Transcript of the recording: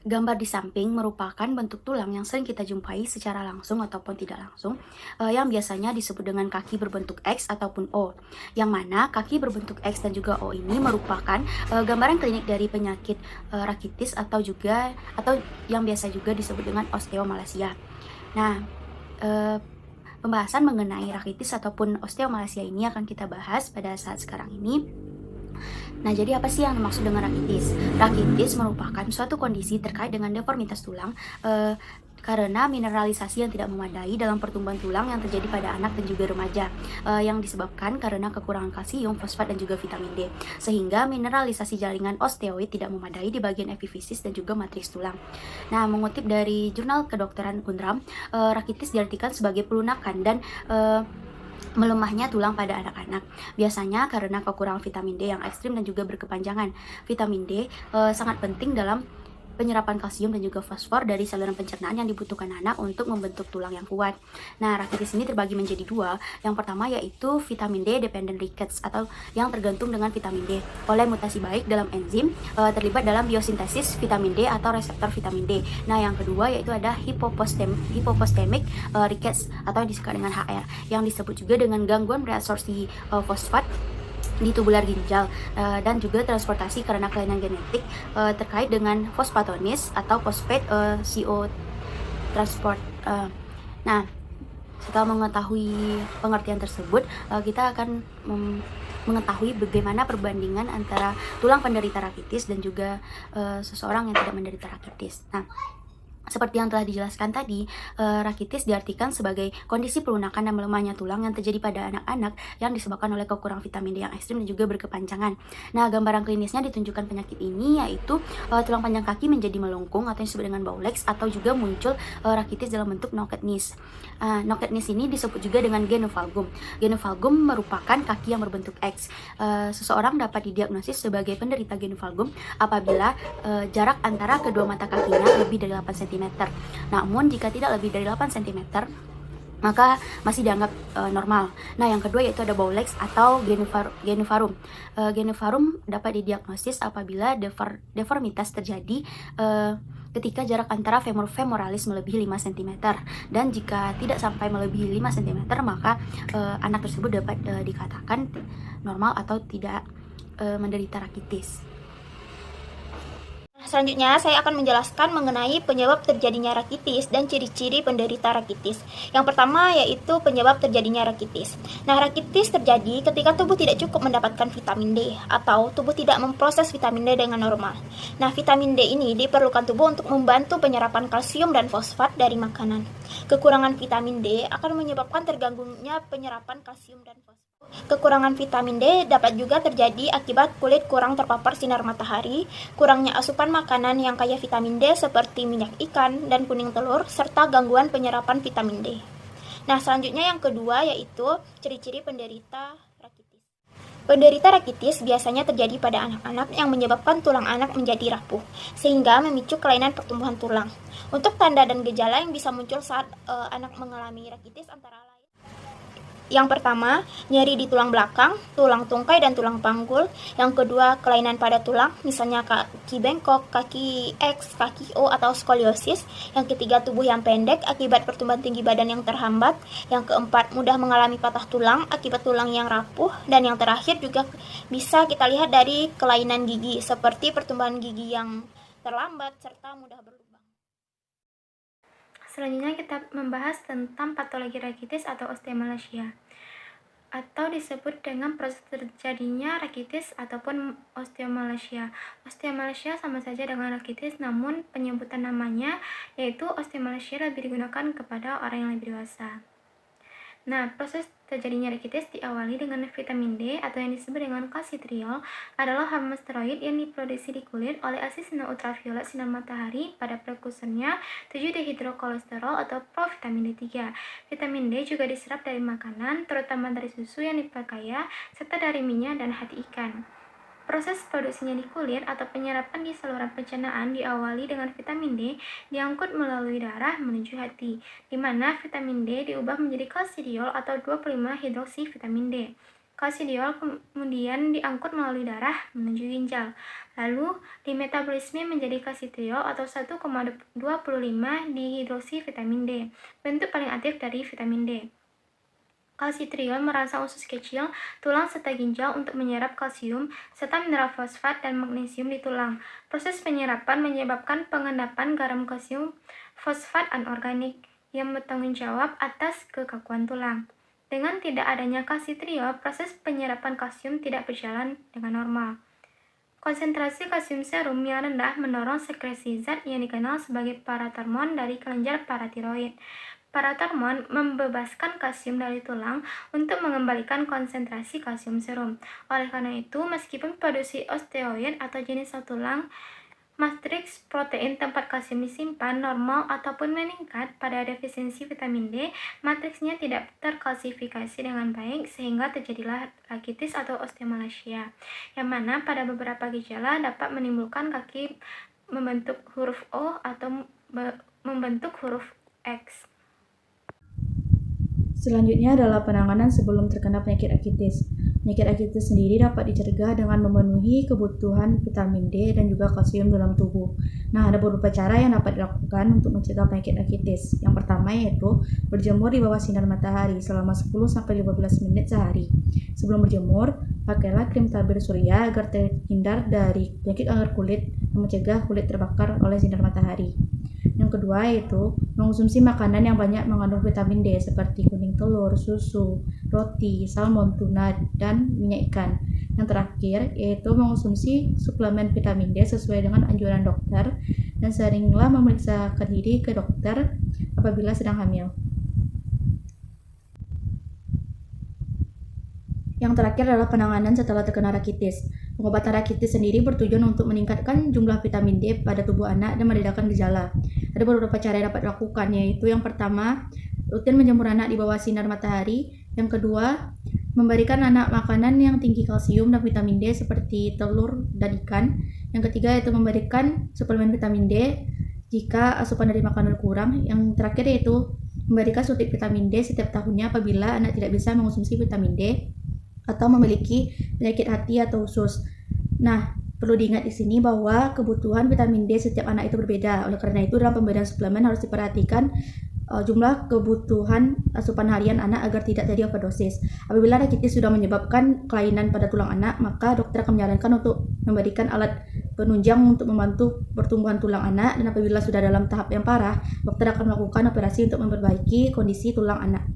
Gambar di samping merupakan bentuk tulang yang sering kita jumpai secara langsung ataupun tidak langsung, yang biasanya disebut dengan kaki berbentuk X ataupun O. Yang mana kaki berbentuk X dan juga O ini merupakan gambaran klinik dari penyakit rakitis atau yang biasa juga disebut dengan osteomalacia. Nah, eh, pembahasan mengenai rakitis ataupun osteomalacia ini akan kita bahas pada saat sekarang ini. Nah, jadi apa sih yang dimaksud dengan rakitis? Rakitis merupakan suatu kondisi terkait dengan deformitas tulang karena mineralisasi yang tidak memadai dalam pertumbuhan tulang yang terjadi pada anak dan juga remaja, yang disebabkan karena kekurangan kalsium, fosfat, dan juga vitamin D, sehingga mineralisasi jaringan osteoid tidak memadai di bagian epifisis dan juga matriks tulang. Nah, mengutip dari jurnal kedokteran Unram, rakitis diartikan sebagai pelunakan dan melemahnya tulang pada anak-anak, biasanya karena kekurangan vitamin D yang ekstrim dan juga berkepanjangan. Vitamin D sangat penting dalam penyerapan kalsium dan juga fosfor dari saluran pencernaan yang dibutuhkan anak untuk membentuk tulang yang kuat. Nah, rakitis ini terbagi menjadi dua. Yang pertama yaitu vitamin D dependent rickets atau yang tergantung dengan vitamin D oleh mutasi baik dalam enzim terlibat dalam biosintesis vitamin D atau reseptor vitamin D. Nah, yang kedua yaitu ada hypopostemic rickets atau yang disingkat dengan HR, yang disebut juga dengan gangguan reabsorpsi fosfat di tubular ginjal dan juga transportasi karena kelainan genetik terkait dengan fosfatonis atau phosphate CO transport. Nah, setelah mengetahui pengertian tersebut, kita akan mengetahui bagaimana perbandingan antara tulang penderita rakitis dan juga seseorang yang tidak menderita rakitis. Nah, seperti yang telah dijelaskan tadi, rakitis diartikan sebagai kondisi pelunakan dan melemahnya tulang yang terjadi pada anak-anak yang disebabkan oleh kekurangan vitamin D yang ekstrim dan juga berkepanjangan. Nah, gambaran klinisnya ditunjukkan penyakit ini yaitu tulang panjang kaki menjadi melengkung atau yang disebut dengan bowlegs, atau juga muncul rakitis dalam bentuk knocked knees. Knocked knees ini disebut juga dengan genu-valgum. Genu-valgum merupakan kaki yang berbentuk X. Seseorang dapat didiagnosis sebagai penderita genu-valgum apabila jarak antara kedua mata kakinya lebih dari 8 cm. Namun jika tidak lebih dari 8 cm, maka masih dianggap normal. Nah, yang kedua yaitu ada bowlegs atau genuvarum. Genuvarum dapat didiagnosis apabila deformitas terjadi ketika jarak antara femur femoralis melebihi 5 cm, dan jika tidak sampai melebihi 5 cm, maka anak tersebut dapat dikatakan normal atau tidak menderita rakitis. Selanjutnya, saya akan menjelaskan mengenai penyebab terjadinya rakitis dan ciri-ciri penderita rakitis. Yang pertama yaitu penyebab terjadinya rakitis. Nah, rakitis terjadi ketika tubuh tidak cukup mendapatkan vitamin D atau tubuh tidak memproses vitamin D dengan normal. Nah, vitamin D ini diperlukan tubuh untuk membantu penyerapan kalsium dan fosfat dari makanan. Kekurangan vitamin D akan menyebabkan terganggunya penyerapan kalsium dan fosfat. Kekurangan vitamin D dapat juga terjadi akibat kulit kurang terpapar sinar matahari, kurangnya asupan makanan yang kaya vitamin D seperti minyak ikan dan kuning telur, serta gangguan penyerapan vitamin D. Nah, selanjutnya yang kedua yaitu ciri-ciri penderita rakitis. Penderita rakitis biasanya terjadi pada anak-anak yang menyebabkan tulang anak menjadi rapuh, sehingga memicu kelainan pertumbuhan tulang. Untuk tanda dan gejala yang bisa muncul saat anak mengalami rakitis antara lain: yang pertama, nyeri di tulang belakang, tulang tungkai, dan tulang panggul. Yang kedua, kelainan pada tulang, misalnya kaki bengkok, kaki X, kaki O, atau skoliosis. Yang ketiga, tubuh yang pendek akibat pertumbuhan tinggi badan yang terhambat. Yang keempat, mudah mengalami patah tulang akibat tulang yang rapuh. Dan yang terakhir juga bisa kita lihat dari kelainan gigi, seperti pertumbuhan gigi yang terlambat serta mudah berlubang. Selanjutnya kita membahas tentang patologi rakitis atau osteomalacia, atau disebut dengan proses terjadinya rakitis ataupun osteomalacia. Osteomalacia sama saja dengan rakitis, namun penyebutan namanya yaitu osteomalacia lebih digunakan kepada orang yang lebih dewasa. Nah, proses terjadinya rakitis diawali dengan vitamin D atau yang disebut dengan kalsitriol, adalah hormon steroid yang diproduksi di kulit oleh aksi sinar ultraviolet sinar matahari pada prekursornya 7-dehidrokolesterol atau provitamin D3. Vitamin D juga diserap dari makanan, terutama dari susu yang diperkaya, serta dari minyak dan hati ikan. Proses produksinya di kulit atau penyerapan di saluran pencernaan diawali dengan vitamin D diangkut melalui darah menuju hati, di mana vitamin D diubah menjadi kalsidiol atau 25 hidroksi vitamin D. Kalsidiol kemudian diangkut melalui darah menuju ginjal. Lalu dimetabolisme menjadi kalsitriol atau 1,25 dihidroksi vitamin D, bentuk paling aktif dari vitamin D. Kalsitriol merangsang usus kecil, tulang serta ginjal untuk menyerap kalsium serta mineral fosfat dan magnesium di tulang. Proses penyerapan menyebabkan pengendapan garam kalsium fosfat anorganik yang bertanggung jawab atas kekakuan tulang. Dengan tidak adanya kalsitriol, proses penyerapan kalsium tidak berjalan dengan normal. Konsentrasi kalsium serum yang rendah mendorong sekresi zat yang dikenal sebagai paratormon dari kelenjar paratiroid. Paratormon membebaskan kalsium dari tulang untuk mengembalikan konsentrasi kalsium serum. Oleh karena itu, meskipun produksi osteoid atau jenis sel tulang, matriks protein tempat kalsium disimpan normal ataupun meningkat pada defisiensi vitamin D, matriksnya tidak terkalsifikasi dengan baik sehingga terjadilah rakitis atau osteomalacia, yang mana pada beberapa gejala dapat menimbulkan kaki membentuk huruf O atau membentuk huruf X. Selanjutnya adalah penanganan sebelum terkena penyakit rakitis. Penyakit rakitis sendiri dapat dicegah dengan memenuhi kebutuhan vitamin D dan juga kalsium dalam tubuh. Nah, ada beberapa cara yang dapat dilakukan untuk mencegah penyakit rakitis. Yang pertama yaitu berjemur di bawah sinar matahari selama 10-15 menit sehari. Sebelum berjemur, pakailah krim tabir surya agar terhindar dari penyakit kanker kulit dan mencegah kulit terbakar oleh sinar matahari. Yang kedua yaitu mengonsumsi makanan yang banyak mengandung vitamin D seperti kuning telur, susu, roti, salmon, tuna, dan minyak ikan. Yang terakhir yaitu mengonsumsi suplemen vitamin D sesuai dengan anjuran dokter dan seringlah memeriksakan diri ke dokter apabila sedang hamil. Yang terakhir adalah penanganan setelah terkena rakitis. Pengobatan rakitis sendiri bertujuan untuk meningkatkan jumlah vitamin D pada tubuh anak dan meredakan gejala. Ada beberapa cara yang dapat dilakukan, yaitu yang pertama, rutin menjemur anak di bawah sinar matahari. Yang kedua, memberikan anak makanan yang tinggi kalsium dan vitamin D seperti telur dan ikan. Yang ketiga yaitu memberikan suplemen vitamin D jika asupan dari makanan kurang. Yang terakhir yaitu memberikan suntik vitamin D setiap tahunnya apabila anak tidak bisa mengonsumsi vitamin D atau memiliki penyakit hati atau usus. Nah, perlu diingat di sini bahwa kebutuhan vitamin D setiap anak itu berbeda. Oleh karena itu, dalam pemberian suplemen harus diperhatikan jumlah kebutuhan asupan harian anak agar tidak terjadi overdosis. Apabila rakitis sudah menyebabkan kelainan pada tulang anak, maka dokter akan menyarankan untuk memberikan alat penunjang untuk membantu pertumbuhan tulang anak, dan apabila sudah dalam tahap yang parah, dokter akan melakukan operasi untuk memperbaiki kondisi tulang anak.